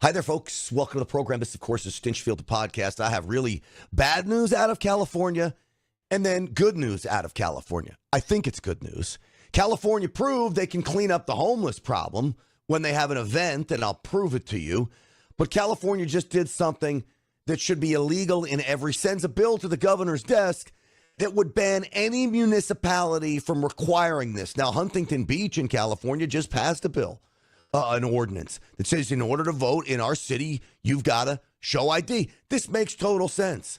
Hi there, folks. Welcome to the program. This, of course, is Stinchfield, the podcast. I have really bad news out of California and then good news out of California. I think it's good news. California proved they can clean up the homeless problem when they have an event, and I'll prove it to you. But California just did something that should be illegal in every sense. A bill to the governor's desk that would ban any municipality from requiring this. Now, Huntington Beach in California just passed a bill. An ordinance that says in order to vote in our city, you've got to show ID. This makes total sense.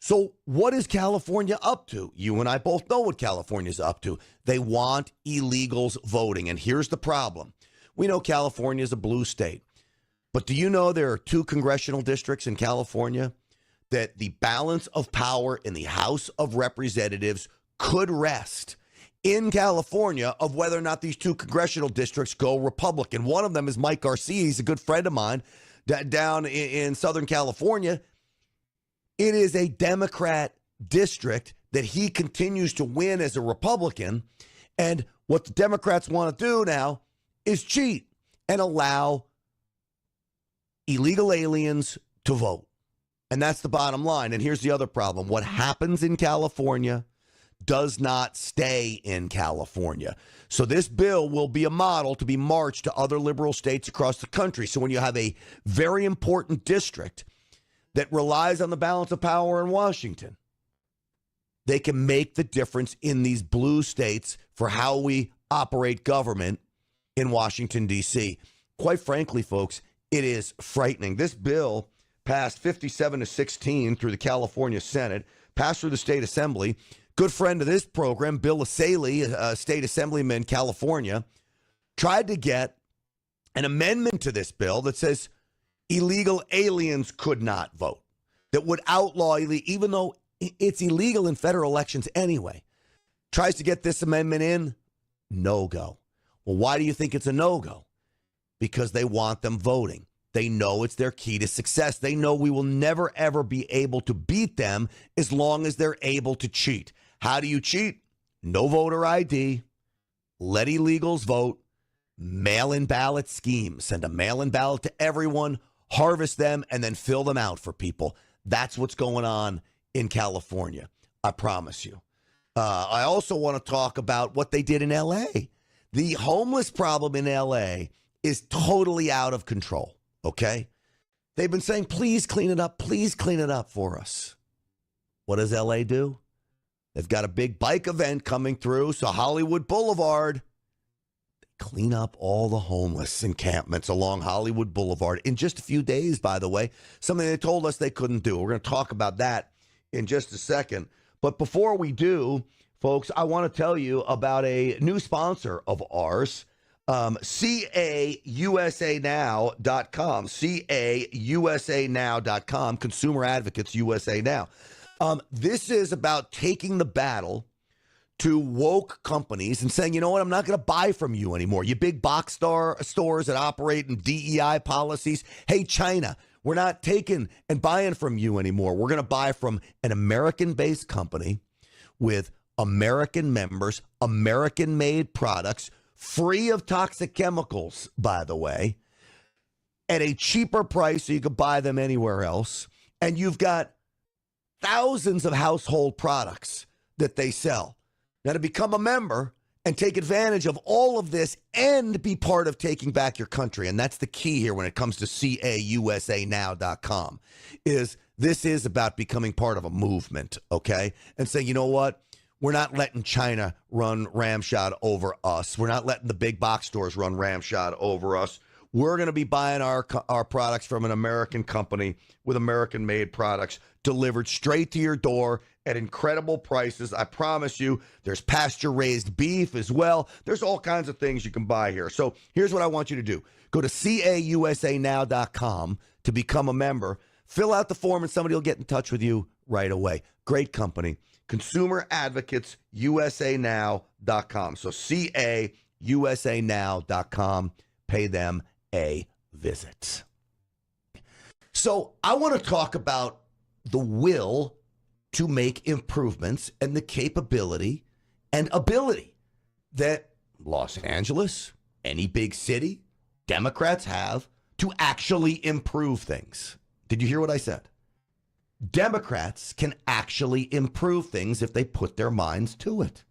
So what is California up to? You and I both know what California's up to. They want illegals voting. And here's the problem. We know California is a blue state. But do you know there are 2 congressional districts in California that the balance of power in the House of Representatives could rest in California of whether or not these 2 congressional districts go Republican? One of them is Mike Garcia. He's a good friend of mine down in Southern California. It is a Democrat district that he continues to win as a Republican. And what the Democrats want to do now is cheat and allow illegal aliens to vote. And that's the bottom line. And here's the other problem. What happens in California does not stay in California. So this bill will be a model to be marched to other liberal states across the country. So when you have a very important district that relies on the balance of power in Washington, they can make the difference in these blue states for how we operate government in Washington, D.C. Quite frankly, folks, it is frightening. This bill passed 57-16 through the California Senate, passed through the state assembly. Good friend of this program, Bill Asaley, a state assemblyman, California, tried to get an amendment to this bill that says illegal aliens could not vote, that would outlaw, even though it's illegal in federal elections anyway. Tries to get this amendment in, no-go. Well, why do you think it's a no-go? Because they want them voting. They know it's their key to success. They know we will never, ever be able to beat them as long as they're able to cheat. How do you cheat? No voter ID. Let illegals vote. Mail-in ballot scheme. Send a mail-in ballot to everyone. Harvest them and then fill them out for people. That's what's going on in California. I promise you. I also want to talk about what they did in L.A. The homeless problem in L.A. is totally out of control. Okay? They've been saying, please clean it up. Please clean it up for us. What does L.A. do? They've got a big bike event coming through, so Hollywood Blvd. They clean up all the homeless encampments along Hollywood Blvd in just a few days, by the way. Something they told us they couldn't do. We're going to talk about that in just a second. But before we do, folks, I want to tell you about a new sponsor of ours, CAUSANow.com, CAUSANow.com, Consumer Advocates USA Now. This is about taking the battle to woke companies and saying, you know what, I'm not going to buy from you anymore. You big box stores that operate in DEI policies. Hey, China, we're not taking and buying from you anymore. We're going to buy from an American-based company with American members, American-made products, free of toxic chemicals, by the way, at a cheaper price so you can buy them anywhere else. And you've got thousands of household products that they sell. Now, to become a member and take advantage of all of this and be part of taking back your country, and that's the key here when it comes to CAUSANow.com, is this is about becoming part of a movement, okay? And saying, you know what? We're not letting China run ramshot over us. We're not letting the big box stores run ramshot over us. We're going to be buying our products from an American company with American-made products delivered straight to your door at incredible prices. I promise you, there's pasture-raised beef as well. There's all kinds of things you can buy here. So here's what I want you to do. Go to CAUSANow.com to become a member. Fill out the form, and somebody will get in touch with you right away. Great company. Consumer Advocates USANow.com. So CAUSANow.com. Pay them a visit. So I want to talk about the will to make improvements and the capability and ability that Los Angeles, any big city, Democrats have to actually improve things. Did you hear what I said? Democrats can actually improve things if they put their minds to it.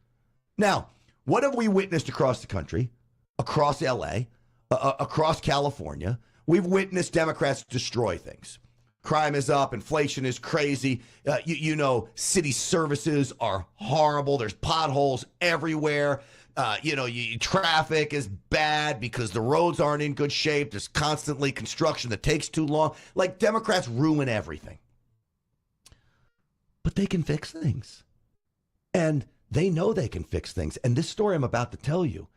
Now, what have we witnessed across the country, across LA, across California? We've witnessed Democrats destroy things. Crime is up. Inflation is crazy. City services are horrible. There's potholes everywhere. Traffic is bad because the roads aren't in good shape. There's constantly construction that takes too long. Like, Democrats ruin everything. But they can fix things. And they know they can fix things. And this story I'm about to tell you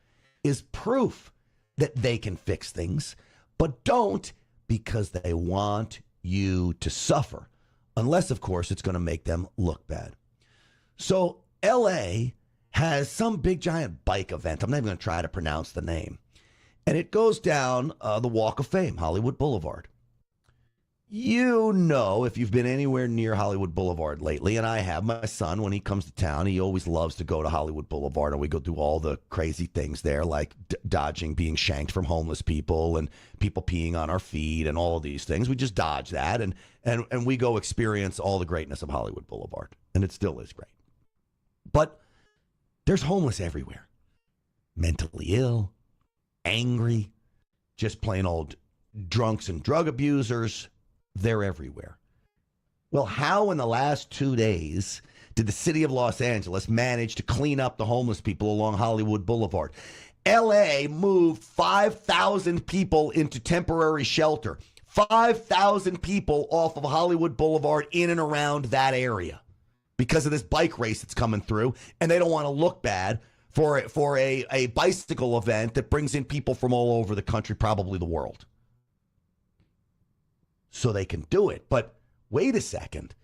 is proof that they can fix things, but don't because they want you to suffer. Unless, of course, it's going to make them look bad. So LA has some big giant bike event. I'm not even going to try to pronounce the name. And it goes down the Walk of Fame, Hollywood Boulevard. You know, if you've been anywhere near Hollywood Boulevard lately, and I have, my son, when he comes to town, he always loves to go to Hollywood Boulevard, and we go do all the crazy things there, like dodging being shanked from homeless people and people peeing on our feet and all of these things. We just dodge that, and we go experience all the greatness of Hollywood Boulevard, and it still is great. But there's homeless everywhere. Mentally ill, angry, just plain old drunks and drug abusers. They're everywhere. Well, how in the last 2 days did the city of Los Angeles manage to clean up the homeless people along Hollywood Boulevard? LA moved 5,000 people into temporary shelter. 5,000 people off of Hollywood Boulevard in and around that area because of this bike race that's coming through, and they don't want to look bad for a bicycle event that brings in people from all over the country, probably the world. So they can do it. But wait a second.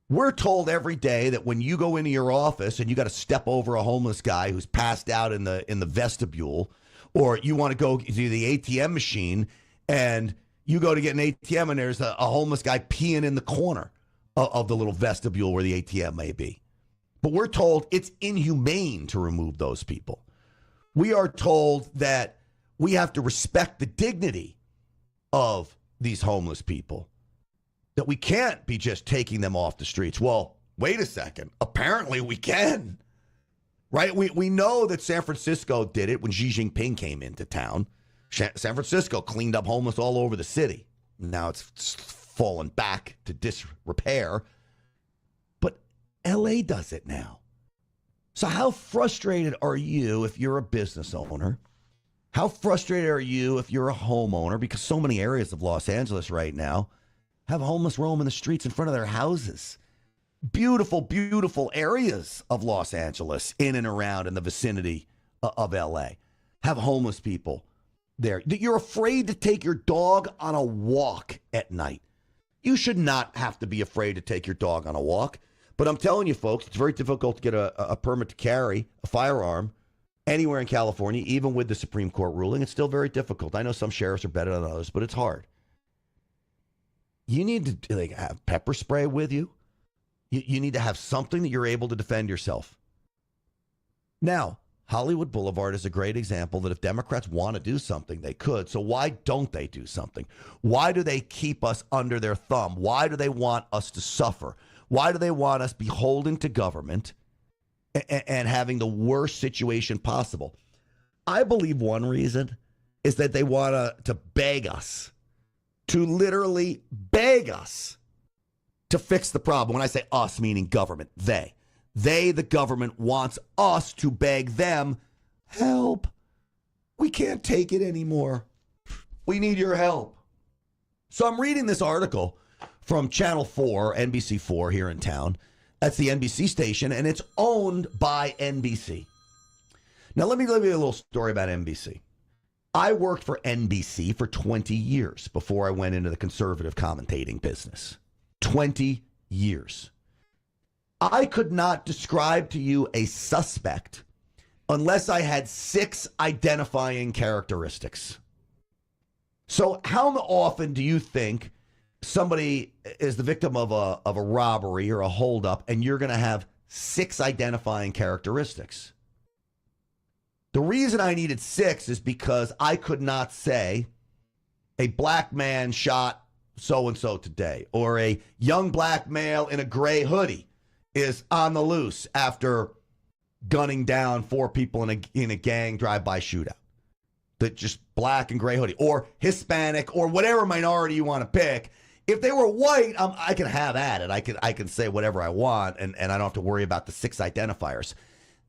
We're told every day that when you go into your office and you got to step over a homeless guy who's passed out in the vestibule, or you want to go to the ATM machine and you go to get an ATM and there's a homeless guy peeing in the corner of the little vestibule where the ATM may be. But we're told it's inhumane to remove those people. We are told that we have to respect the dignity of these homeless people, that we can't be just taking them off the streets. Well, wait a second. Apparently we can, right? We know that San Francisco did it when Xi Jinping came into town. San Francisco cleaned up homeless all over the city. Now it's fallen back to disrepair. But LA does it now. So how frustrated are you if you're a business owner? How frustrated are you if you're a homeowner? Because so many areas of Los Angeles right now have homeless roaming the streets in front of their houses. Beautiful, beautiful areas of Los Angeles in and around in the vicinity of LA have homeless people there. You're afraid to take your dog on a walk at night. You should not have to be afraid to take your dog on a walk. But I'm telling you, folks, it's very difficult to get a permit to carry a firearm anywhere in California, even with the Supreme Court ruling. It's still very difficult. I know some sheriffs are better than others, but it's hard. You need to have pepper spray with you. You need to have something that you're able to defend yourself. Now, Hollywood Boulevard is a great example that if Democrats want to do something, they could. So why don't they do something? Why do they keep us under their thumb? Why do they want us to suffer? Why do they want us beholden to government and having the worst situation possible? I believe one reason is that they want to beg us, to literally beg us to fix the problem. When I say us, meaning government, they, the government, wants us to beg them, help. We can't take it anymore. We need your help. So I'm reading this article from Channel 4, NBC4 here in town. That's the NBC station, and it's owned by NBC. Now, let me give you a little story about NBC. I worked for NBC for 20 years before I went into the conservative commentating business. 20 years. I could not describe to you a suspect unless I had 6 identifying characteristics. So how often do you think somebody is the victim of a robbery or a holdup, and you're going to have 6 identifying characteristics? The reason I needed 6 is because I could not say a black man shot so-and-so today, or a young black male in a gray hoodie is on the loose after gunning down 4 people in a gang drive-by shootout. That just black and gray hoodie, or Hispanic, or whatever minority you want to pick. If they were white, I can have at it. I can say whatever I want, and I don't have to worry about the 6 identifiers.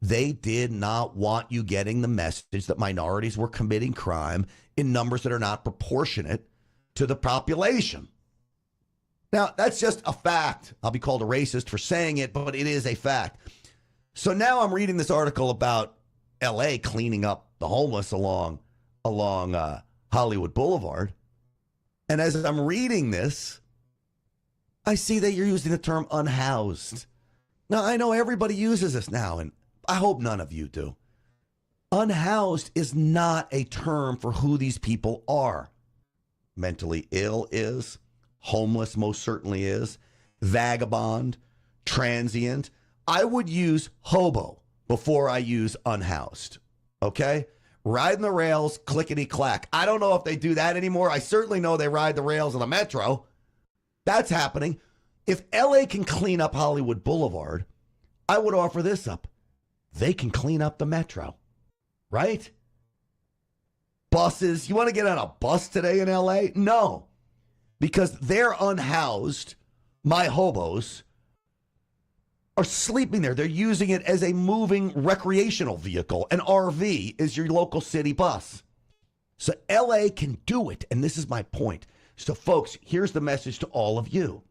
They did not want you getting the message that minorities were committing crime in numbers that are not proportionate to the population. Now, that's just a fact. I'll be called a racist for saying it, but it is a fact. So now I'm reading this article about L.A. cleaning up the homeless along Hollywood Boulevard. And as I'm reading this, I see that you're using the term unhoused. Now, I know everybody uses this now, and I hope none of you do. Unhoused is not a term for who these people are. Mentally ill is, homeless most certainly is, vagabond, transient. I would use hobo before I use unhoused, okay? Riding the rails, clickety-clack. I don't know if they do that anymore. I certainly know they ride the rails of the metro. That's happening. If L.A. can clean up Hollywood Boulevard, I would offer this up. They can clean up the metro, right? Buses. You want to get on a bus today in L.A.? No, because they're unhoused. My hobos are sleeping there. They're using it as a moving recreational vehicle. An RV is your local city bus. So LA can do it. And this is my point. So folks, here's the message to all of you.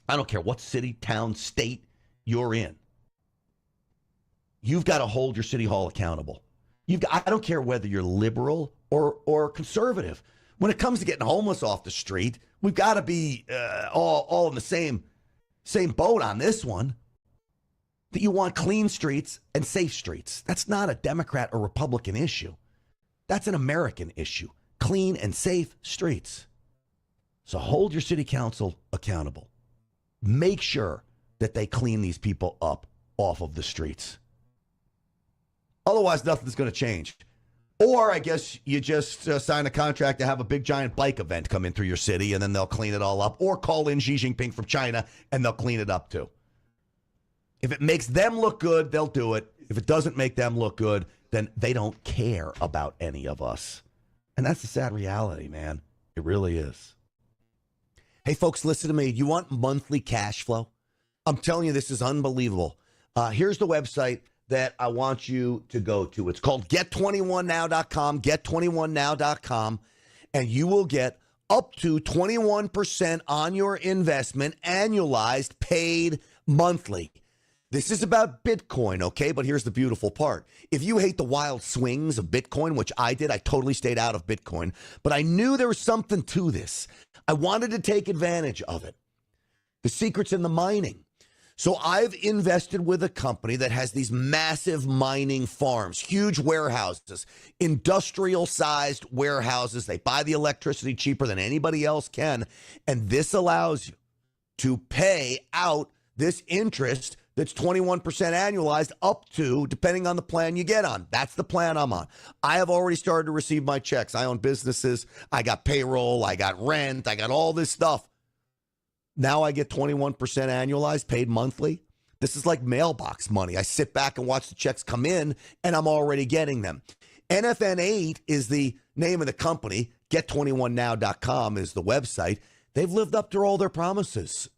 I don't care what city, town, state you're in. You've got to hold your city hall accountable. I don't care whether you're liberal or conservative. When it comes to getting homeless off the street, we've got to be all in the same boat on this one. That you want clean streets and safe streets. That's not a Democrat or Republican issue. That's an American issue. Clean and safe streets. So hold your city council accountable. Make sure that they clean these people up off of the streets. Otherwise, nothing's going to change. Or I guess you just sign a contract to have a big giant bike event come in through your city and then they'll clean it all up. Or call in Xi Jinping from China and they'll clean it up too. If it makes them look good, they'll do it. If it doesn't make them look good, then they don't care about any of us. And that's the sad reality, man. It really is. Hey, folks, listen to me. You want monthly cash flow? I'm telling you, this is unbelievable. Here's the website that I want you to go to. It's called get21now.com, get21now.com, and you will get up to 21% on your investment, annualized, paid monthly. This is about Bitcoin, okay? But here's the beautiful part. If you hate the wild swings of Bitcoin, which I did, I totally stayed out of Bitcoin, but I knew there was something to this. I wanted to take advantage of it. The secret's in the mining. So I've invested with a company that has these massive mining farms, huge warehouses, industrial-sized warehouses. They buy the electricity cheaper than anybody else can, and this allows you to pay out this interest that's 21% annualized up to, depending on the plan you get on. That's the plan I'm on. I have already started to receive my checks. I own businesses. I got payroll. I got rent. I got all this stuff. Now I get 21% annualized, paid monthly. This is like mailbox money. I sit back and watch the checks come in, and I'm already getting them. NFN8 is the name of the company. Get21now.com is the website. They've lived up to all their promises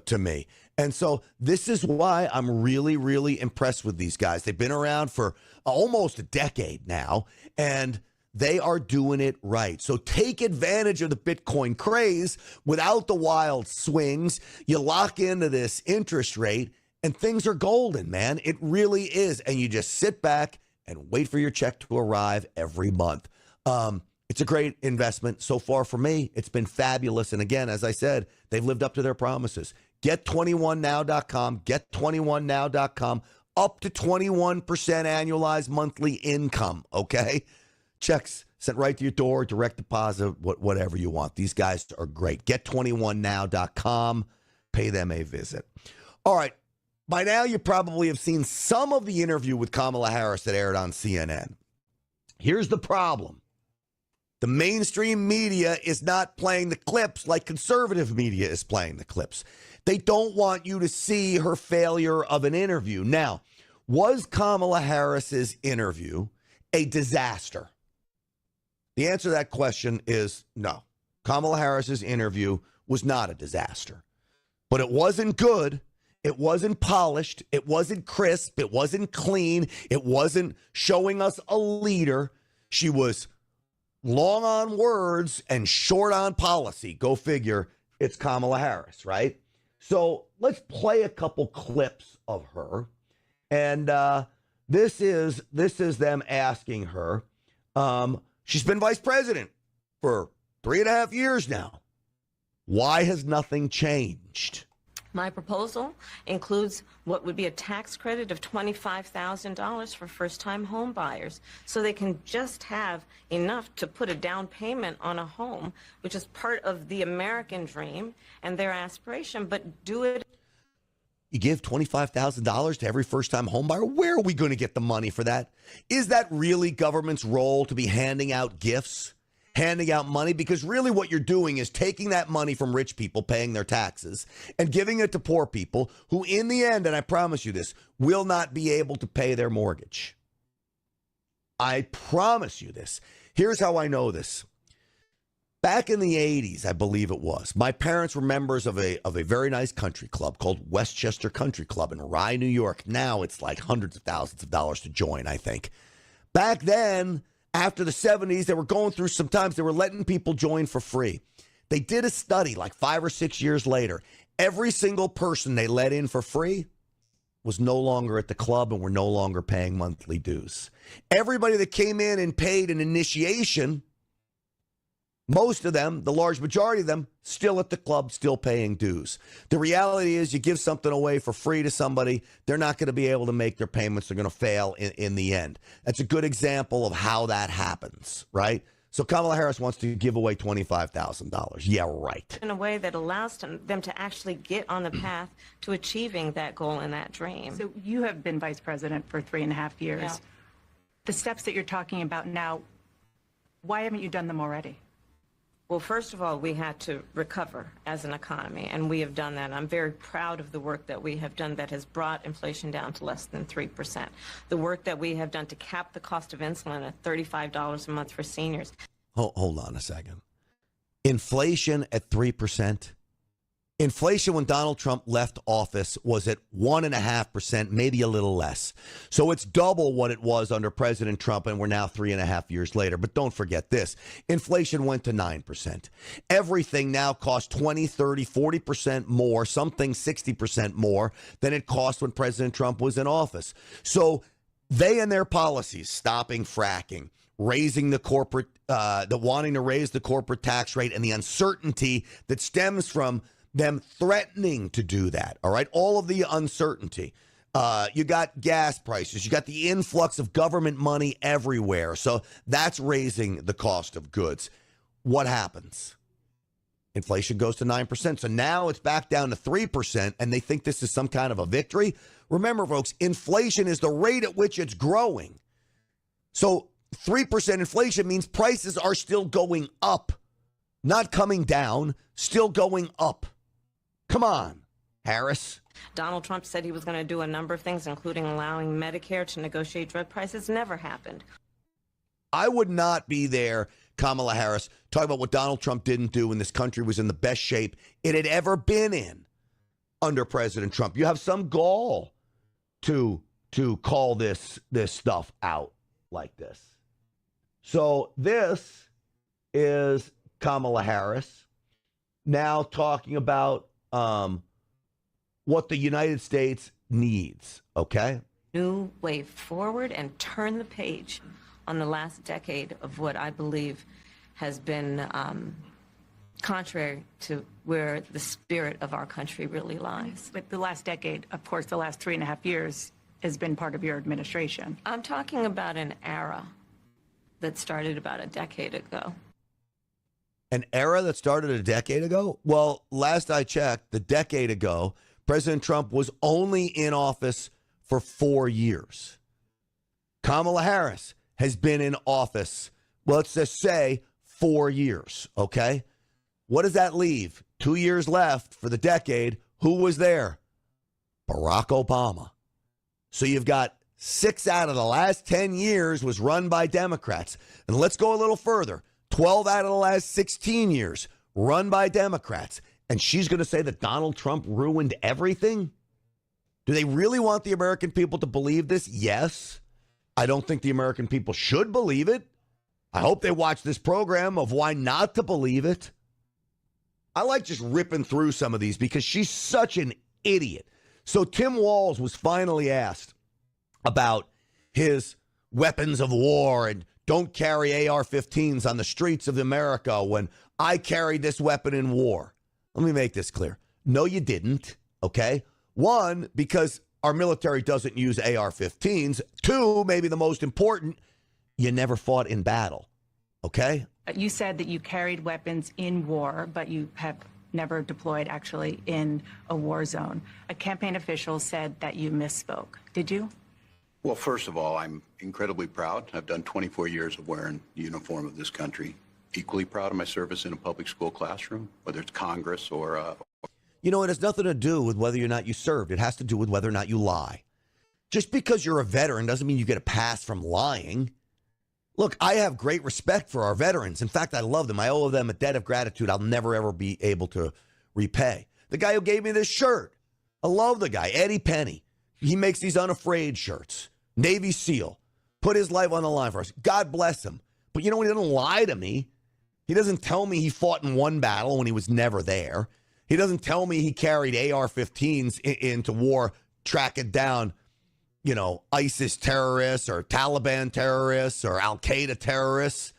to me. And so this is why I'm really, really impressed with these guys. They've been around for almost a decade now, and they are doing it right. So take advantage of the Bitcoin craze without the wild swings. You lock into this interest rate, and things are golden, man. It really is. And you just sit back and wait for your check to arrive every month. It's a great investment so far for me. It's been fabulous. And again, as I said, they've lived up to their promises. Get21now.com, get21now.com, up to 21% annualized monthly income, okay? Checks sent right to your door, direct deposit, whatever you want. These guys are great. Get21now.com, pay them a visit. All right, by now you probably have seen some of the interview with Kamala Harris that aired on CNN. Here's the problem. The mainstream media is not playing the clips like conservative media is playing the clips. They don't want you to see her failure of an interview. Now, was Kamala Harris's interview a disaster? The answer to that question is no. Kamala Harris's interview was not a disaster. But it wasn't good. It wasn't polished. It wasn't crisp. It wasn't clean. It wasn't showing us a leader. She was long on words and short on policy. Go figure. It's Kamala Harris, right? So let's play a couple clips of her. And this is them asking her. She's been vice president for 3.5 years now. Why has nothing changed? My proposal includes what would be a tax credit of $25,000 for first-time home buyers, so they can just have enough to put a down payment on a home, which is part of the American dream and their aspiration, but do it. You give $25,000 to every first-time home buyer? Where are we going to get the money for that? Is that really government's role to be handing out gifts? Handing out money? Because really what you're doing is taking that money from rich people paying their taxes and giving it to poor people who in the end, and I promise you this, will not be able to pay their mortgage. I promise you this. Here's how I know this. Back in the 80s, I believe it was, my parents were members of a very nice country club called Westchester Country Club in Rye, New York. Now it's like hundreds of thousands of dollars to join, I think. Back then, after the 70s, they were going through some times. They were letting people join for free. They did a study like 5 or 6 years later. Every single person they let in for free was no longer at the club and were no longer paying monthly dues. Everybody that came in and paid an initiation, most of them, the large majority of them, still at the club, still paying dues. The reality is you give something away for free to somebody, they're not going to be able to make their payments. They're going to fail in the end. That's a good example of how that happens, right? So Kamala Harris wants to give away $25,000. Yeah, right. In a way that allows them to actually get on the path to achieving that goal and that dream. So you have been vice president for 3.5 years. Yeah. The steps that you're talking about now, why haven't you done them already? Well, first of all, we had to recover as an economy, and we have done that. I'm very proud of the work that we have done that has brought inflation down to less than 3%. The work that we have done to cap the cost of insulin at $35 a month for seniors. Hold on a second. Inflation at 3%? Inflation when Donald Trump left office was at 1.5%, maybe a little less. So it's double what it was under President Trump, and we're now 3.5 years later. But don't forget this. Inflation went to 9%. Everything now costs 20, 30, 40% more, something 60% more than it cost when President Trump was in office. So they and their policies, stopping fracking, raising the corporate, wanting to raise the corporate tax rate, and the uncertainty that stems from them threatening to do that, all right? All of the uncertainty. You got gas prices. You got the influx of government money everywhere. So that's raising the cost of goods. What happens? Inflation goes to 9%. So now it's back down to 3%, and they think this is some kind of a victory. Remember, folks, inflation is the rate at which it's growing. So 3% inflation means prices are still going up, not coming down, still going up. Come on, Harris. Donald Trump said he was going to do a number of things, including allowing Medicare to negotiate drug prices. Never happened. I would not be there, Kamala Harris, talking about what Donald Trump didn't do when this country was in the best shape it had ever been in under President Trump. You have some gall to call this stuff out like this. So this is Kamala Harris now talking about what the United States needs, okay? New way forward and turn the page on the last decade of what I believe has been contrary to where the spirit of our country really lies. But the last decade, of course, the last 3.5 years has been part of your administration. I'm talking about an era that started about a decade ago. An era that started a decade ago? Well, last I checked, the decade ago, President Trump was only in office for 4 years. Kamala Harris has been in office, well, let's just say 4 years, okay? What does that leave? 2 years left for the decade. Who was there? Barack Obama. So you've got 6 out of the last 10 years was run by Democrats. And let's go a little further. 12 out of the last 16 years run by Democrats. And she's going to say that Donald Trump ruined everything? Do they really want the American people to believe this? Yes. I don't think the American people should believe it. I hope they watch this program of why not to believe it. I like just ripping through some of these because she's such an idiot. So Tim Walz was finally asked about his weapons of war and don't carry AR-15s on the streets of America when I carried this weapon in war. Let me make this clear. No, you didn't, okay? One, because our military doesn't use AR-15s. Two, maybe the most important, you never fought in battle, okay? You said that you carried weapons in war, but you have never deployed actually in a war zone. A campaign official said that you misspoke. Did you? Well, first of all, I'm incredibly proud. I've done 24 years of wearing the uniform of this country. Equally proud of my service in a public school classroom, whether it's Congress or... You know, it has nothing to do with whether or not you served. It has to do with whether or not you lie. Just because you're a veteran doesn't mean you get a pass from lying. Look, I have great respect for our veterans. In fact, I love them. I owe them a debt of gratitude I'll never, ever be able to repay. The guy who gave me this shirt, I love the guy, Eddie Penny. He makes these Unafraid shirts. Navy SEAL. Put his life on the line for us. God bless him. But you know, he doesn't lie to me. He doesn't tell me he fought in one battle when he was never there. He doesn't tell me he carried AR-15s into war, tracking down, you know, ISIS terrorists or Taliban terrorists or Al-Qaeda terrorists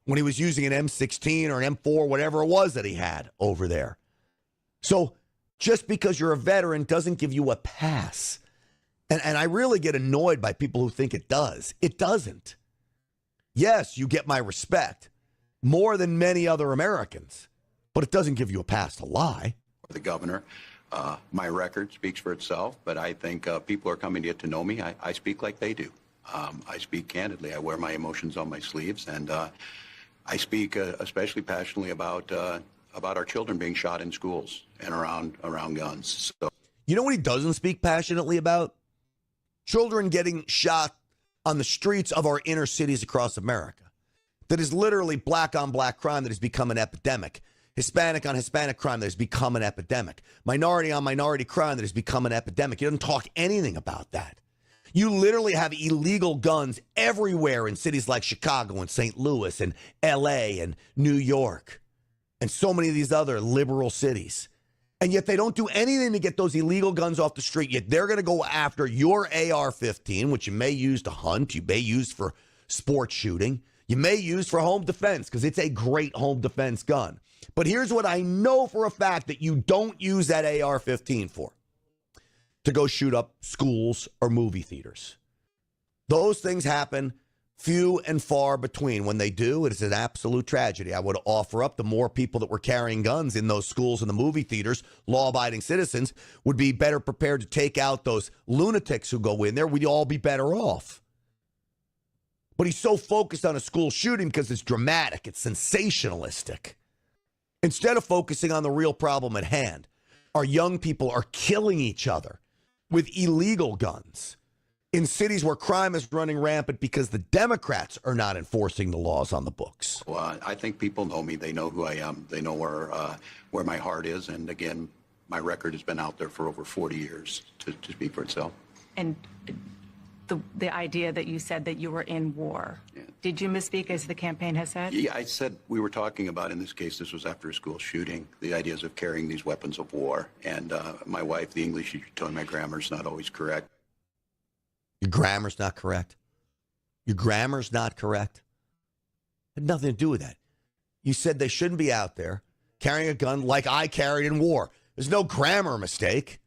when he was using an M16 or an M4, whatever it was that he had over there. So just because you're a veteran doesn't give you a pass. And I really get annoyed by people who think it does. It doesn't. Yes, you get my respect more than many other Americans, but it doesn't give you a pass to lie. The governor, my record speaks for itself, but I think people are coming to get to know me. I speak like they do. I speak candidly. I wear my emotions on my sleeves, and I speak especially passionately about our children being shot in schools and around guns. So, you know what he doesn't speak passionately about? Children getting shot on the streets of our inner cities across America. That is literally black on black crime that has become an epidemic. Hispanic on Hispanic crime that has become an epidemic. Minority on minority crime that has become an epidemic. He doesn't talk anything about that. You literally have illegal guns everywhere in cities like Chicago and St. Louis and LA and New York and so many of these other liberal cities. And yet they don't do anything to get those illegal guns off the street. Yet they're going to go after your AR-15, which you may use to hunt, you may use for sports shooting, you may use for home defense because it's a great home defense gun. But here's what I know for a fact that you don't use that AR-15 for: to go shoot up schools or movie theaters. Those things happen few and far between. When they do, it is an absolute tragedy. I would offer up the more people that were carrying guns in those schools and the movie theaters, law-abiding citizens, would be better prepared to take out those lunatics who go in there. We'd all be better off. But he's so focused on a school shooting because it's dramatic, it's sensationalistic, instead of focusing on the real problem at hand. Our young people are killing each other with illegal guns in cities where crime is running rampant because the Democrats are not enforcing the laws on the books. Well, I think people know me. They know who I am. They know where my heart is. And again, my record has been out there for over 40 years to speak for itself. And the idea that you said that you were in war, yeah. Did you misspeak as the campaign has said? Yeah, I said we were talking about, in this case, this was after a school shooting, the ideas of carrying these weapons of war. And my wife, the English teacher, told me my grammar's not always correct. Your grammar's not correct? Your grammar's not correct? It had nothing to do with that. You said they shouldn't be out there carrying a gun like I carried in war. There's no grammar mistake.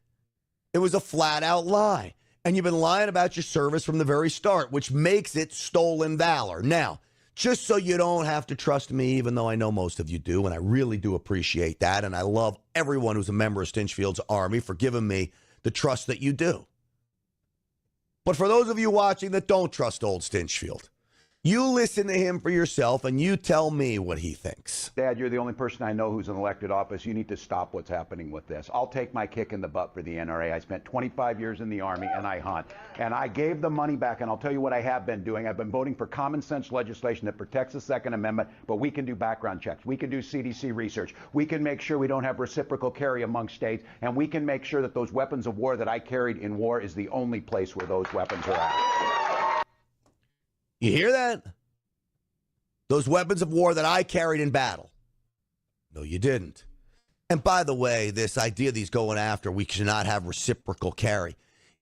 It was a flat-out lie. And you've been lying about your service from the very start, which makes it stolen valor. Now, just so you don't have to trust me, even though I know most of you do, and I really do appreciate that, and I love everyone who's a member of Stinchfield's Army for giving me the trust that you do. But for those of you watching that don't trust old Stinchfield, You listen to him for yourself, and you tell me what he thinks. Dad, you're the only person I know who's in elected office. You need to stop what's happening with this. I'll take my kick in the butt for the NRA. I spent 25 years in the Army, and I hunt. And I gave the money back, and I'll tell you what I have been doing. I've been voting for common sense legislation that protects the Second Amendment, but we can do background checks. We can do CDC research. We can make sure we don't have reciprocal carry among states, and we can make sure that those weapons of war that I carried in war is the only place where those weapons are at. You hear that? Those weapons of war that I carried in battle. No, you didn't. And by the way, this idea that he's going after, we should not have reciprocal carry.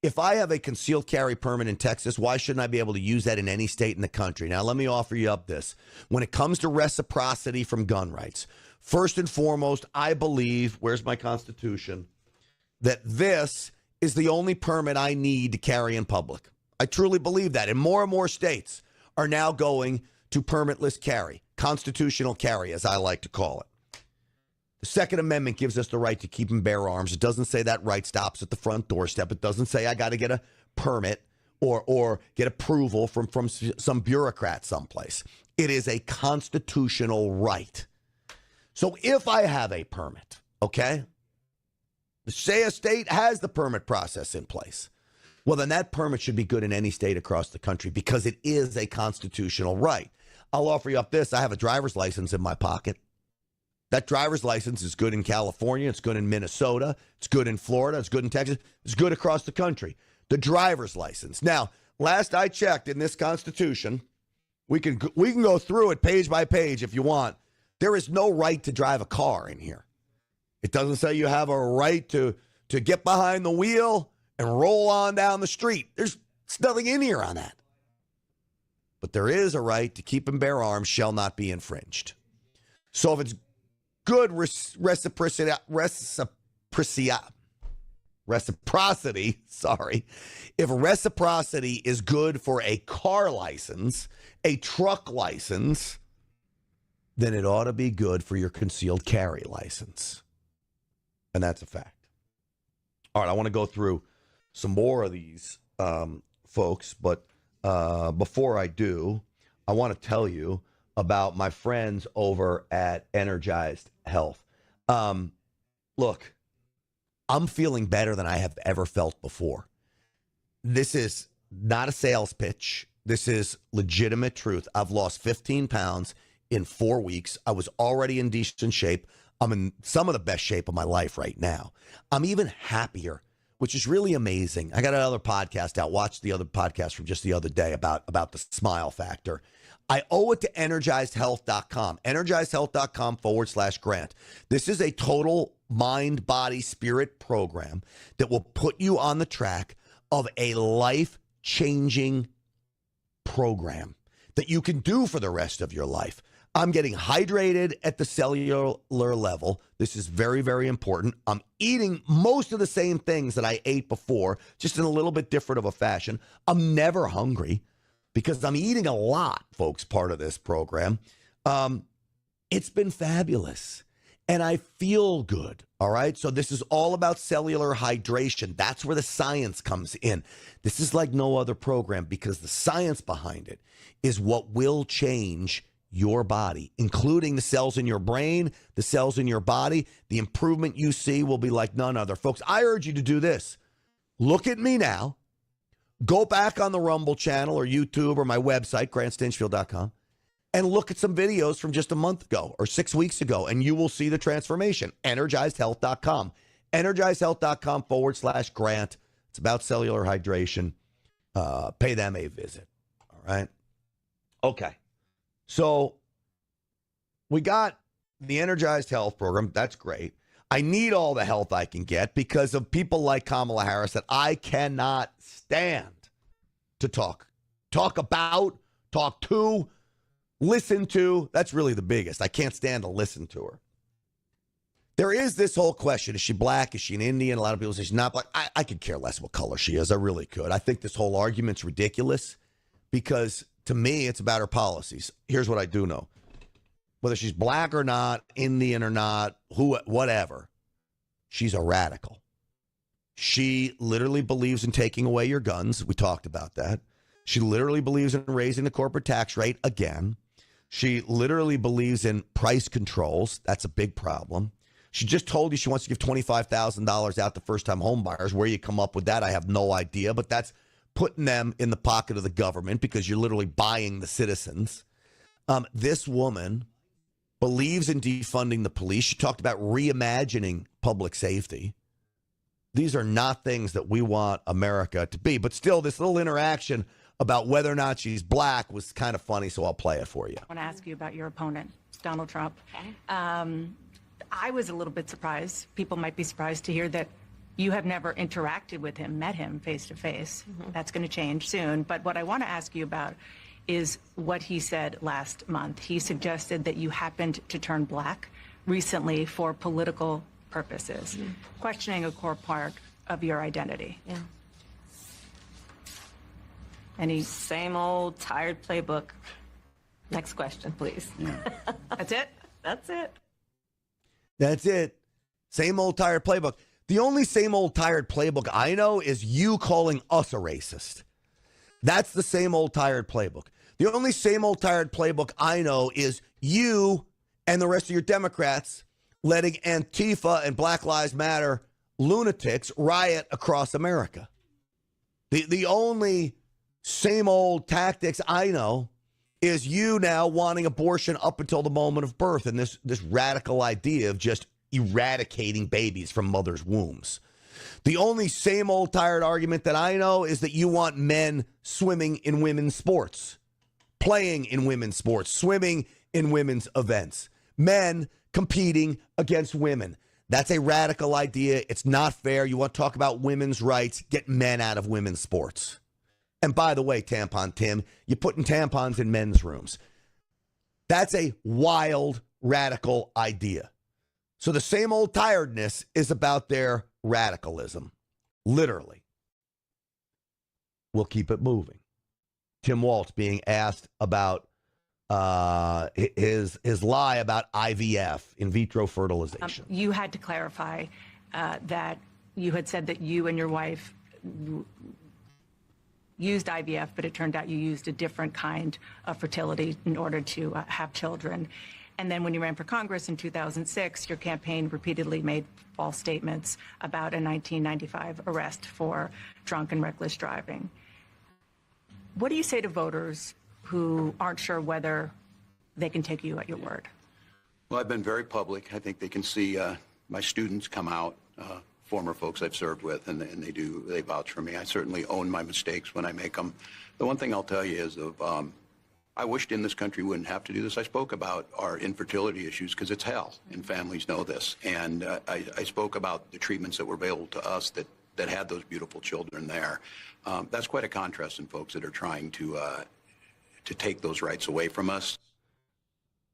If I have a concealed carry permit in Texas, why shouldn't I be able to use that in any state in the country? Now, let me offer you up this. When it comes to reciprocity from gun rights, first and foremost, I believe, where's my Constitution, that this is the only permit I need to carry in public. I truly believe that. And more states are now going to permitless carry, constitutional carry, as I like to call it. The Second Amendment gives us the right to keep and bear arms. It doesn't say that right stops at the front doorstep. It doesn't say I got to get a permit or get approval from some bureaucrat someplace. It is a constitutional right. So if I have a permit, okay, say a state has the permit process in place, well, then that permit should be good in any state across the country because it is a constitutional right. I'll offer you up this. I have a driver's license in my pocket. That driver's license is good in California. It's good in Minnesota. It's good in Florida. It's good in Texas. It's good across the country. The driver's license. Now, last I checked in this Constitution, we can go through it page by page if you want. There is no right to drive a car in here. It doesn't say you have a right to get behind the wheel and roll on down the street. There's nothing in here on that. But there is a right to keep and bear arms shall not be infringed. So if it's good reciprocity, if reciprocity is good for a car license, a truck license, then it ought to be good for your concealed carry license. And that's a fact. All right, I want to go through some more of these folks, but before I do, I want to tell you about my friends over at Energized Health. Look, I'm feeling better than I have ever felt before. This is not a sales pitch. This is legitimate truth. I've lost 15 pounds in 4 weeks. I was already in decent shape. I'm in some of the best shape of my life right now. I'm even happier, which is really amazing. I got another podcast out. Watch the other podcast from just the other day about the smile factor. I owe it to energizedhealth.com, energizedhealth.com/Grant. This is a total mind, body, spirit program that will put you on the track of a life-changing program that you can do for the rest of your life. I'm getting hydrated at the cellular level. This is very, very important. I'm eating most of the same things that I ate before, just in a little bit different of a fashion. I'm never hungry because I'm eating a lot, folks, part of this program. It's been fabulous, and I feel good, all right? So this is all about cellular hydration. That's where the science comes in. This is like no other program because the science behind it is what will change your body, including the cells in your brain, the cells in your body. The improvement you see will be like none other. Folks, I urge you to do this. Look at me now. Go back on the Rumble channel or YouTube or my website, GrantStinchfield.com, and look at some videos from just a month ago or 6 weeks ago, and you will see the transformation. EnergizedHealth.com. EnergizedHealth.com/Grant. It's about cellular hydration. Pay them a visit. All right? Okay. So we got the Energized Health program. That's great. I need all the health I can get because of people like Kamala Harris that I cannot stand to talk about, talk to, listen to. That's really the biggest. I can't stand to listen to her. There is this whole question. Is she black? Is she an Indian? A lot of people say she's not black. I could care less what color she is. I really could. I think this whole argument's ridiculous because to me, it's about her policies. Here's what I do know. Whether she's black or not, Indian or not, whatever, she's a radical. She literally believes in taking away your guns. We talked about that. She literally believes in raising the corporate tax rate again. She literally believes in price controls. That's a big problem. She just told you she wants to give $25,000 out to first-time home buyers. Where you come up with that, I have no idea, but that's putting them in the pocket of the government because you're literally buying the citizens. This woman believes in defunding the police. She talked about reimagining public safety. These are not things that we want America to be. But still, this little interaction about whether or not she's black was kind of funny, so I'll play it for you. I want to ask you about your opponent, Donald Trump. Okay. I was a little bit surprised. People might be surprised to hear that you have never interacted with him, met him face to face. That's going to change soon. But what I want to ask you about is what he said last month. He suggested that you happened to turn black recently for political purposes, questioning a core part of your identity. Yeah. Any? Same old tired playbook. Next question, please. That's it? That's it. That's it. Same old tired playbook. The only same old tired playbook I know is you calling us a racist. That's the same old tired playbook. The only same old tired playbook I know is you and the rest of your Democrats letting Antifa and Black Lives Matter lunatics riot across America. The only same old tactics I know is you now wanting abortion up until the moment of birth and this radical idea of just eradicating babies from mothers' wombs. The only same old tired argument that I know is that you want men swimming in women's sports, playing in women's sports, swimming in women's events, men competing against women. That's a radical idea. It's not fair. You want to talk about women's rights, get men out of women's sports. And by the way, Tampon Tim, you're putting tampons in men's rooms. That's a wild, radical idea. So the same old tiredness is about their radicalism, literally. We'll keep it moving. Tim Walz being asked about his lie about IVF, in vitro fertilization. You had to clarify that you had said that you and your wife used IVF, but it turned out you used a different kind of fertility in order to have children. And then when you ran for Congress in 2006, your campaign repeatedly made false statements about a 1995 arrest for drunk and reckless driving. What do you say to voters who aren't sure whether they can take you at your word? Well, I've been very public. I think they can see my students come out, former folks I've served with, and they vouch for me. I certainly own my mistakes when I make them. The one thing I'll tell you is I wished in this country wouldn't have to do this. I spoke about our infertility issues because it's hell, and families know this. And I spoke about the treatments that were available to us that had those beautiful children there. That's quite a contrast in folks that are trying to take those rights away from us.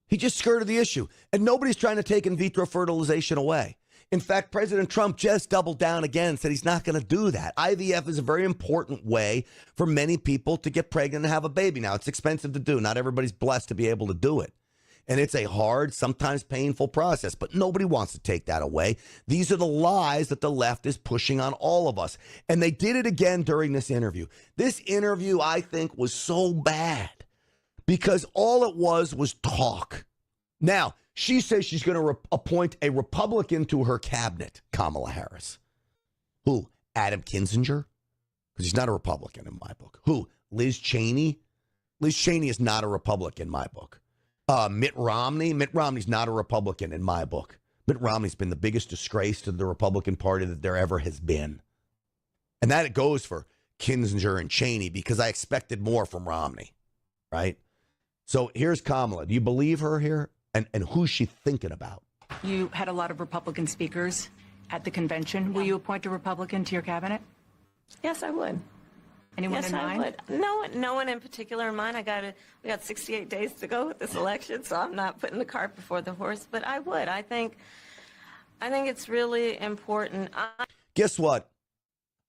He just skirted the issue, and nobody's trying to take in vitro fertilization away. In fact, President Trump just doubled down again and said he's not going to do that. IVF is a very important way for many people to get pregnant and have a baby. Now, it's expensive to do. Not everybody's blessed to be able to do it. And it's a hard, sometimes painful process, but nobody wants to take that away. These are the lies that the left is pushing on all of us. And they did it again during this interview. This interview, I think, was so bad because all it was talk. Now, she says she's going to appoint a Republican to her cabinet, Kamala Harris. Who? Adam Kinzinger? Because he's not a Republican in my book. Who? Liz Cheney? Liz Cheney is not a Republican in my book. Mitt Romney? Mitt Romney's not a Republican in my book. Mitt Romney's been the biggest disgrace to the Republican Party that there ever has been. And that it goes for Kinzinger and Cheney because I expected more from Romney, right? So here's Kamala. Do you believe her here? And who's she thinking about? You had a lot of Republican speakers at the convention. Will you appoint a Republican to your cabinet? Yes, I would. Anyone Yes, in I mind? would. No one in particular in mind. We got 68 days to go with this election, so I'm not putting the cart before the horse. But I would. I think it's really important. Guess what?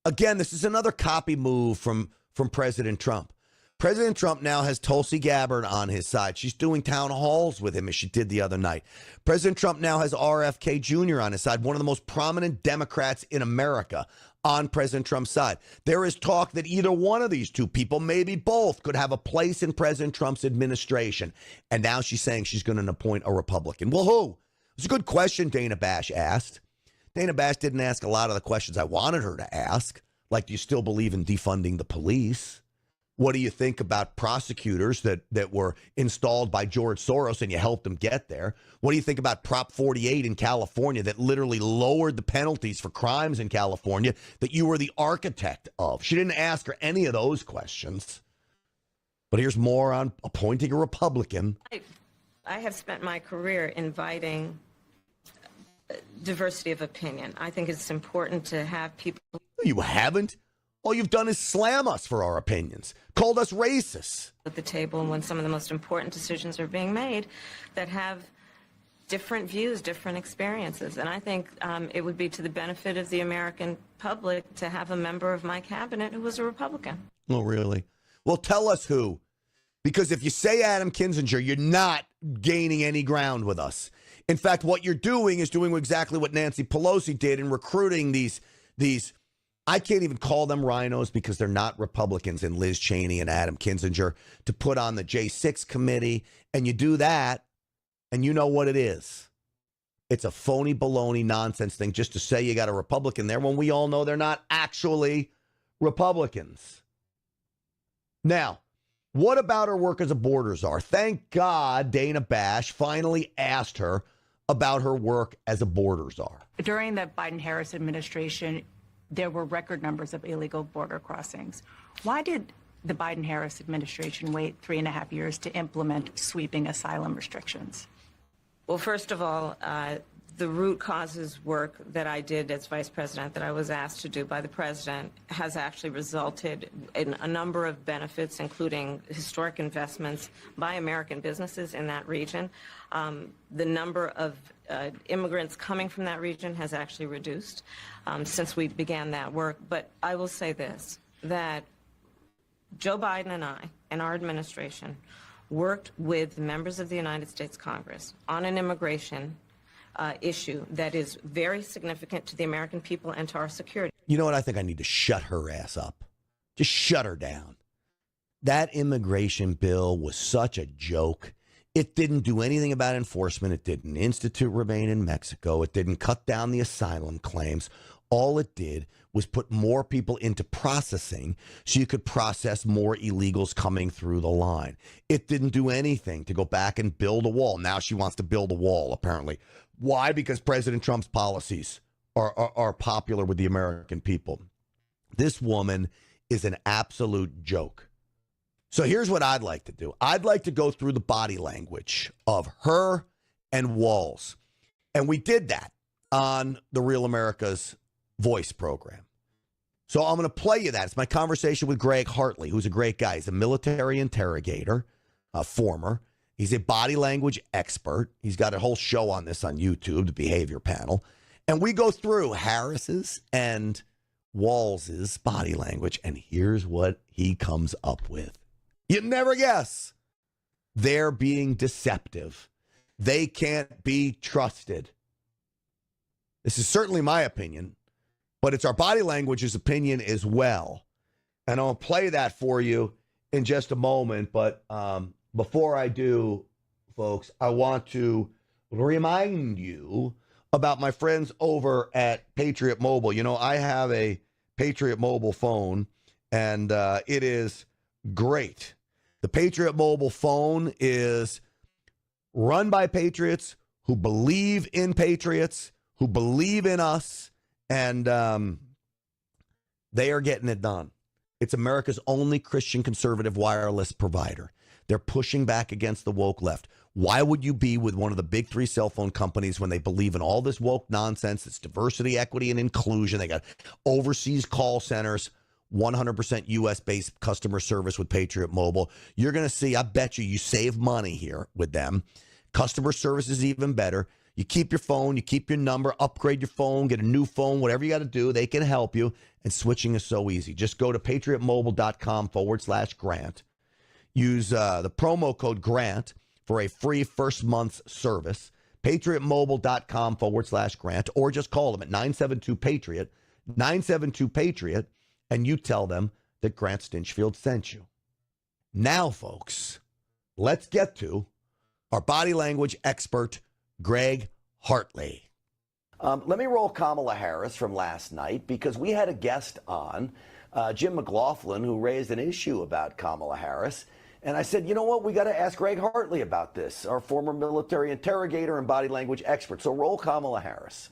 Again, this is another copy move from President Trump. President Trump now has Tulsi Gabbard on his side. She's doing town halls with him as she did the other night. President Trump now has RFK Jr. on his side, one of the most prominent Democrats in America on President Trump's side. There is talk that either one of these two people, maybe both, could have a place in President Trump's administration. And now she's saying she's going to appoint a Republican. Well, who? It's a good question Dana Bash asked. Dana Bash didn't ask a lot of the questions I wanted her to ask, like, do you still believe in defunding the police? What do you think about prosecutors that were installed by George Soros and you helped them get there? What do you think about Prop 48 in California that literally lowered the penalties for crimes in California that you were the architect of? She didn't ask her any of those questions. But here's more on appointing a Republican. I have spent my career inviting diversity of opinion. I think it's important to have people. You haven't. All you've done is slam us for our opinions, called us racist. At the table when some of the most important decisions are being made that have different views, different experiences. And I think it would be to the benefit of the American public to have a member of my cabinet who was a Republican. Oh, really? Well, tell us who. Because if you say Adam Kinzinger, you're not gaining any ground with us. In fact, what you're doing is doing exactly what Nancy Pelosi did in recruiting these I can't even call them rhinos because they're not Republicans, and Liz Cheney and Adam Kinzinger to put on the J6 committee. And you do that, and you know what it is. It's a phony baloney nonsense thing just to say you got a Republican there when we all know they're not actually Republicans. Now, what about her work as a border czar? Thank God Dana Bash finally asked her about her work as a border czar. During the Biden-Harris administration, there were record numbers of illegal border crossings. Why did the Biden-Harris administration wait 3.5 years to implement sweeping asylum restrictions? Well, first of all, the root causes work that I did as vice president, that I was asked to do by the president, has actually resulted in a number of benefits, including historic investments by American businesses in that region. The number of immigrants coming from that region has actually reduced since we began that work. But I will say this, that Joe Biden and I and our administration worked with members of the United States Congress on an immigration issue that is very significant to the American people and to our security. You know what? I think I need to shut her ass up. Just shut her down. That immigration bill was such a joke. It didn't do anything about enforcement. It didn't institute remain in Mexico. It didn't cut down the asylum claims. All it did was put more people into processing so you could process more illegals coming through the line. It didn't do anything to go back and build a wall. Now she wants to build a wall, apparently. Why? Because President Trump's policies are popular with the American people. This woman is an absolute joke. So here's what I'd like to do. I'd like to go through the body language of her and Walz. And we did that on the Real America's Voice program. So I'm going to play you that. It's my conversation with Greg Hartley, who's a great guy. He's a military interrogator, former. He's a body language expert. He's got a whole show on this on YouTube, the Behavior Panel. And we go through Harris's and Walz's body language. And here's what he comes up with. You'd never guess. They're being deceptive. They can't be trusted. This is certainly my opinion, but it's our body language's opinion as well. And I'll play that for you in just a moment. But before I do, folks, I want to remind you about my friends over at Patriot Mobile. You know, I have a Patriot Mobile phone, and it is great. The Patriot Mobile phone is run by patriots who believe in patriots, who believe in us, and they are getting it done. It's America's only Christian conservative wireless provider. They're pushing back against the woke left. Why would you be with one of the big three cell phone companies when they believe in all this woke nonsense? It's diversity, equity, and inclusion. They got overseas call centers, 100% U.S.-based customer service with Patriot Mobile. You're going to see, I bet you save money here with them. Customer service is even better. You keep your phone, you keep your number, upgrade your phone, get a new phone, whatever you got to do, they can help you. And switching is so easy. Just go to patriotmobile.com/grant. Use the promo code GRANT for a free first month's service. patriotmobile.com/grant, or just call them at 972-PATRIOT, 972-PATRIOT, and you tell them that Grant Stinchfield sent you. Now, folks, let's get to our body language expert, Greg Hartley. Let me roll Kamala Harris from last night, because we had a guest on, Jim McLaughlin, who raised an issue about Kamala Harris. And I said, you know what, we got to ask Greg Hartley about this, our former military interrogator and body language expert. So roll Kamala Harris.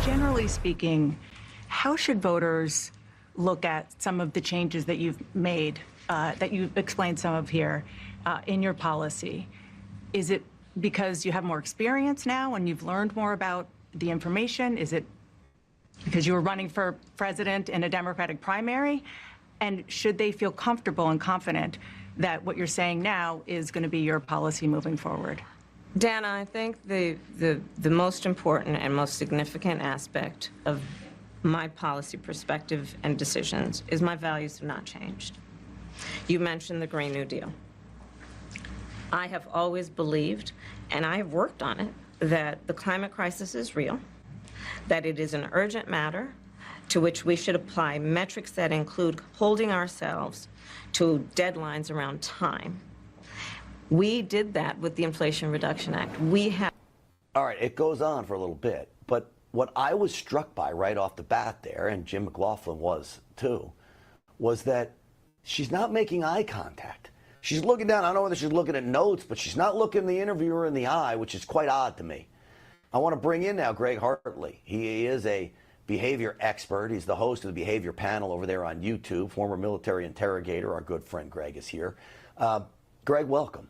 Generally speaking, how should voters look at some of the changes that you've made, that you've explained some of here in your policy? Is it because you have more experience now and you've learned more about the information? Is it because you were running for president in a Democratic primary? And should they feel comfortable and confident that what you're saying now is going to be your policy moving forward? Dana, I think the most important and most significant aspect of my policy perspective and decisions is my values have not changed. You mentioned the Green New Deal. I have always believed, and I have worked on it, that the climate crisis is real, that it is an urgent matter to which we should apply metrics that include holding ourselves to deadlines around time. We did that with the Inflation Reduction Act. We have. All right, it goes on for a little bit, but what I was struck by right off the bat there, and Jim McLaughlin was too, was that she's not making eye contact. She's looking down. I don't know whether she's looking at notes, but she's not looking the interviewer in the eye, which is quite odd to me. I want to bring in now Greg Hartley. He is a behavior expert. He's the host of the behavior panel over there on YouTube, former military interrogator. Our good friend Greg is here. Greg, welcome.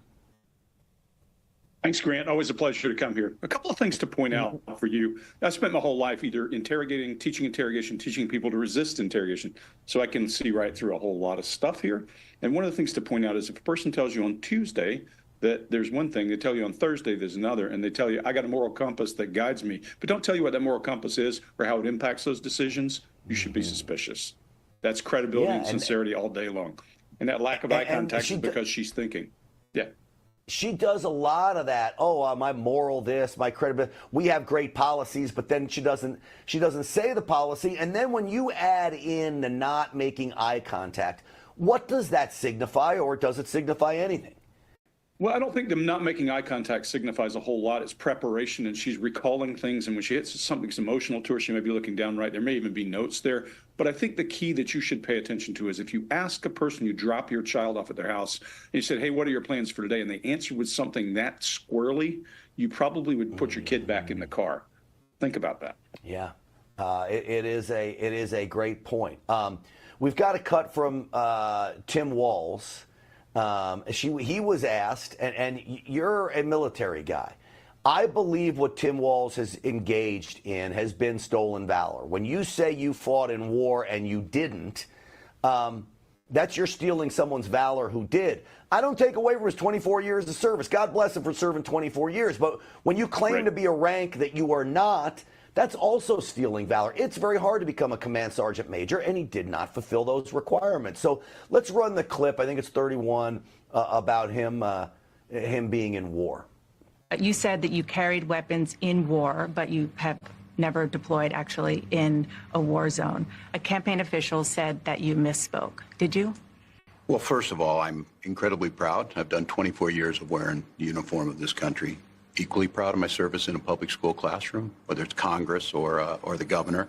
Thanks, Grant. Always a pleasure to come here. A couple of things to point out for you. I spent my whole life either interrogating, teaching interrogation, teaching people to resist interrogation, so I can see right through a whole lot of stuff here. And one of the things to point out is if a person tells you on Tuesday that there's one thing, they tell you on Thursday there's another, and they tell you, I got a moral compass that guides me, but don't tell you what that moral compass is or how it impacts those decisions, you should be suspicious. That's credibility and sincerity all day long. And that lack of eye contact is because she's thinking. Yeah. She does a lot of that. Oh, my moral this, my credibility. We have great policies, but then she doesn't say the policy. And then when you add in the not making eye contact, what does that signify, or does it signify anything? Well, I don't think them not making eye contact signifies a whole lot. It's preparation, and she's recalling things, and when she hits something that's emotional to her, she may be looking down right. There may even be notes there. But I think the key that you should pay attention to is if you ask a person, you drop your child off at their house, and you said, hey, what are your plans for today? And they answer with something that squirrely, you probably would put your kid back in the car. Think about that. Yeah, it is a great point. We've got a cut from Tim Walz. He was asked, and you're a military guy. I believe what Tim Walz has engaged in has been stolen valor. When you say you fought in war and you didn't, that's you're stealing someone's valor who did. I don't take away from his 24 years of service. God bless him for serving 24 years. But when you claim to be a rank that you are not, that's also stealing valor. It's very hard to become a command sergeant major, and he did not fulfill those requirements. So let's run the clip. I think it's 31 about him being in war. You said that you carried weapons in war, but you have never deployed actually in a war zone. A campaign official said that you misspoke. Did you? Well, first of all, I'm incredibly proud. I've done 24 years of wearing the uniform of this country. Equally proud of my service in a public school classroom, whether it's Congress or the governor.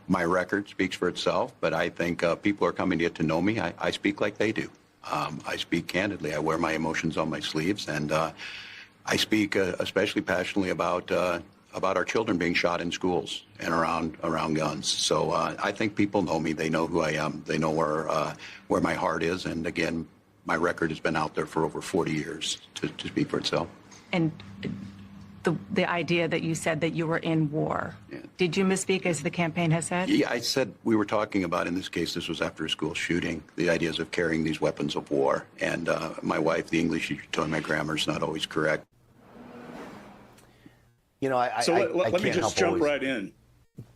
My record speaks for itself, but I think people are coming to get to know me. I speak like they do. I speak candidly. I wear my emotions on my sleeves, and I speak especially passionately about our children being shot in schools and around guns. So I think people know me. They know who I am. They know where my heart is. And again, my record has been out there for over 40 years to speak for itself. And the idea that you said that you were in war, did you misspeak as the campaign has said? Yeah, I said we were talking about, in this case, this was after a school shooting, the ideas of carrying these weapons of war. And my wife, the English teacher, told me my grammar's not always correct. You know, let me just jump right in.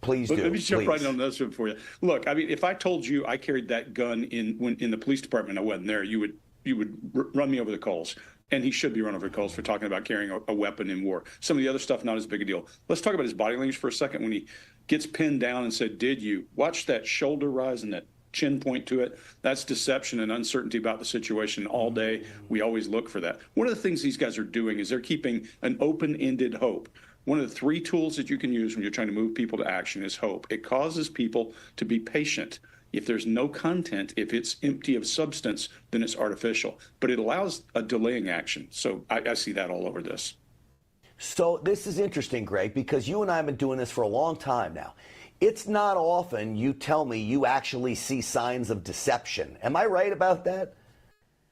Please do. Let me jump right in on this one for you. Look, I mean, if I told you I carried that gun in the police department, I wasn't there, you would run me over the coals. And he should be run over the coals for talking about carrying a weapon in war. Some of the other stuff, not as big a deal. Let's talk about his body language for a second. When he gets pinned down and said, "Did you?" Watch that shoulder rise and that chin point to it. That's deception and uncertainty about the situation all day. We always look for that. One of the things these guys are doing is they're keeping an open-ended hope. One of the three tools that you can use when you're trying to move people to action is hope. It causes people to be patient. If there's no content, if it's empty of substance, then it's artificial. But it allows a delaying action. So I see that all over this. So this is interesting, Greg, because you and I have been doing this for a long time now. It's not often you tell me you actually see signs of deception. Am I right about that?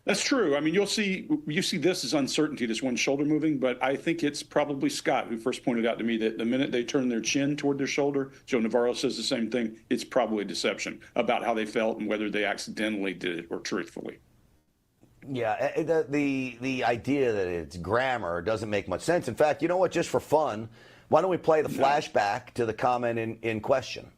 That's true. I mean, you see this as uncertainty, this one shoulder moving, but I think it's probably Scott who first pointed out to me that the minute they turn their chin toward their shoulder, Joe Navarro says the same thing, it's probably deception about how they felt and whether they accidentally did it or truthfully. Yeah, the idea that it's grammar doesn't make much sense. In fact, you know what, just for fun, why don't we play the flashback to the comment in question?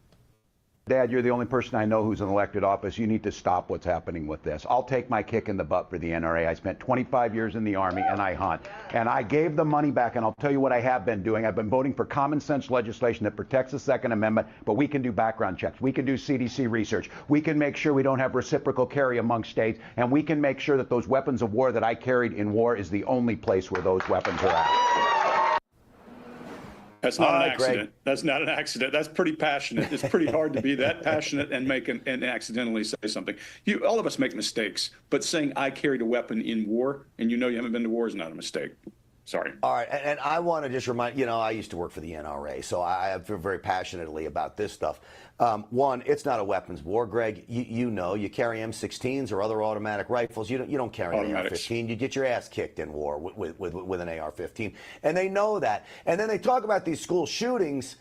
Dad, you're the only person I know who's in elected office. You need to stop what's happening with this. I'll take my kick in the butt for the NRA. I spent 25 years in the Army, and I hunt. And I gave the money back, and I'll tell you what I have been doing. I've been voting for common sense legislation that protects the Second Amendment, but we can do background checks. We can do CDC research. We can make sure we don't have reciprocal carry among states, and we can make sure that those weapons of war that I carried in war is the only place where those weapons are at. That's not an accident. Greg. That's not an accident. That's pretty passionate. It's pretty hard to be that passionate and and accidentally say something. All of us make mistakes, but saying I carried a weapon in war and you haven't been to war is not a mistake. Sorry. All right, and I want to just remind, I used to work for the NRA, so I feel very passionately about this stuff. One, it's not a weapons war, Greg. You carry M16s or other automatic rifles. You don't carry an AR-15. You get your ass kicked in war with an AR-15, and they know that. And then they talk about these school shootings.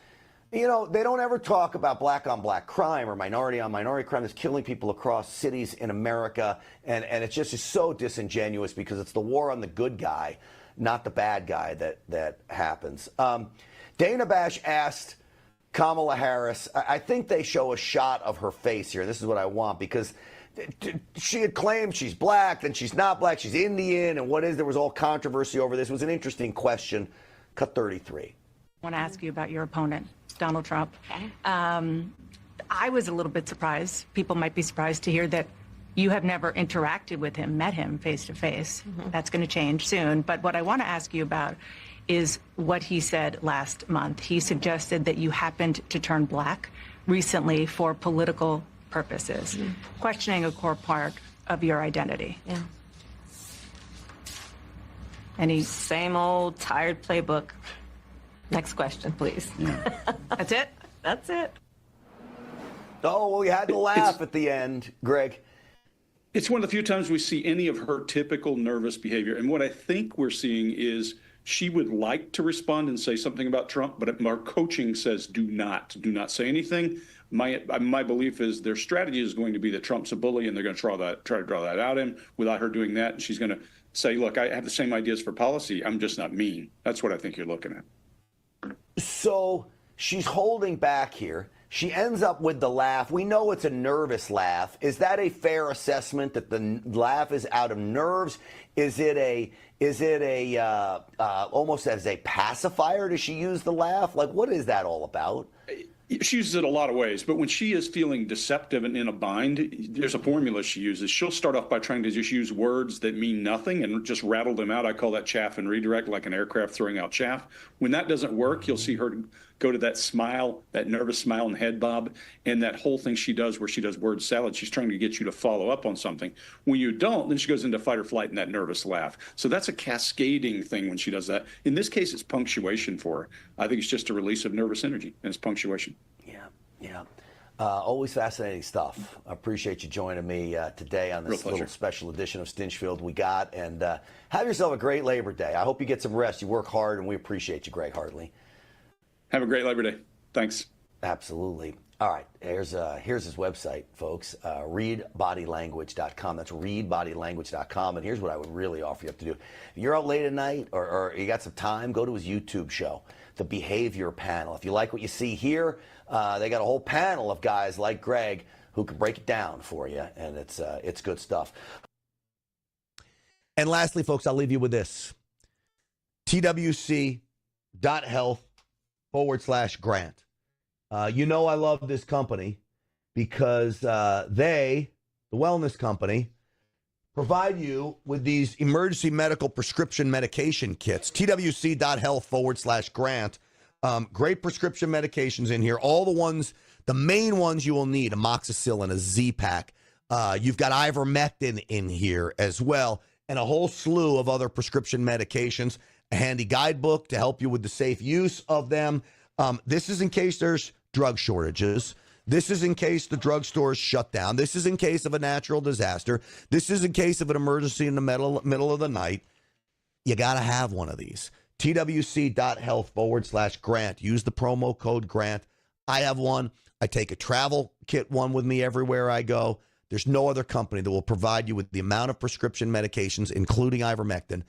They don't ever talk about black-on-black crime or minority-on-minority crime that's killing people across cities in America, and it's just so disingenuous because it's the war on the good guy, not the bad guy that happens. Dana Bash asked Kamala Harris, I think they show a shot of her face here. This is what I want, because she had claimed she's black, then she's not black, she's Indian, and there was all controversy over this. It was an interesting question. Cut 33. I want to ask you about your opponent, Donald Trump. Okay. I was a little bit surprised. People might be surprised to hear that you have never interacted with him, met him face to face. That's going to change soon. But what I want to ask you about is what he said last month. He suggested that you happened to turn black recently for political purposes, questioning a core part of your identity. Yeah. Any Same old tired playbook. Next question, please. That's it? That's it. Oh, well, you had to laugh at the end, Greg. It's one of the few times we see any of her typical nervous behavior. And what I think we're seeing is she would like to respond and say something about Trump, but our coaching says do not say anything. My belief is their strategy is going to be that Trump's a bully, and they're going to try to draw that out of him without her doing that. And she's going to say, look, I have the same ideas for policy. I'm just not mean. That's what I think you're looking at. So she's holding back here. She ends up with the laugh. We know it's a nervous laugh. Is that a fair assessment that the laugh is out of nerves? Is it almost as a pacifier? Does she use the laugh? Like, what is that all about? She uses it a lot of ways, but when she is feeling deceptive and in a bind, there's a formula she uses. She'll start off by trying to just use words that mean nothing and just rattle them out. I call that chaff and redirect, like an aircraft throwing out chaff. When that doesn't work, you'll see her go to that smile, that nervous smile and head bob, and that whole thing she does where she does word salad. She's trying to get you to follow up on something. When you don't, then she goes into fight or flight and that nervous laugh. So that's a cascading thing when she does that. In this case, it's punctuation for her. I think it's just a release of nervous energy, and it's punctuation. Yeah. Always fascinating stuff. I appreciate you joining me today on this little special edition of Stinchfield we got. And have yourself a great Labor Day. I hope you get some rest. You work hard, and we appreciate you, Greg Hartley. Have a great Labor Day. Thanks. Absolutely. All right. Here's his website, folks. Readbodylanguage.com. That's readbodylanguage.com. And here's what I would really offer you up to do. If you're out late at night or you got some time, go to his YouTube show, The Behavior Panel. If you like what you see here, they got a whole panel of guys like Greg who can break it down for you, and it's good stuff. And lastly, folks, I'll leave you with this. twc.health/grant. You know I love this company because they, the wellness company, provide you with these emergency medical prescription medication kits. twc.health/grant. Great prescription medications in here. All the main ones you will need: amoxicillin, a Z-Pack. You've got ivermectin in here as well, and a whole slew of other prescription medications. A handy guidebook to help you with the safe use of them. This is in case there's drug shortages. This is in case the drugstores shut down. This is in case of a natural disaster. This is in case of an emergency in the middle of the night. You got to have one of these. twc.health/grant. Use the promo code GRANT. I have one. I take a travel kit one with me everywhere I go. There's no other company that will provide you with the amount of prescription medications, including ivermectin,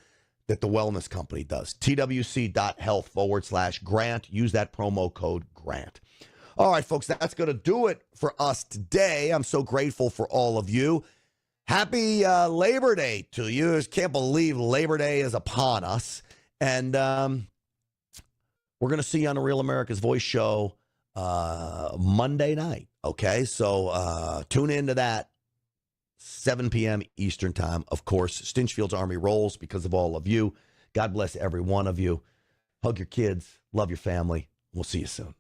that the wellness company does. twc.health/grant. Use that promo code GRANT. All right, folks, that's going to do it for us today. I'm so grateful for all of you. Happy Labor Day to you. I just can't believe Labor Day is upon us. And we're going to see you on the Real America's Voice show Monday night. Okay, so tune into that, 7 p.m. Eastern time. Of course, Stinchfield's Army rolls because of all of you. God bless every one of you. Hug your kids. Love your family. We'll see you soon.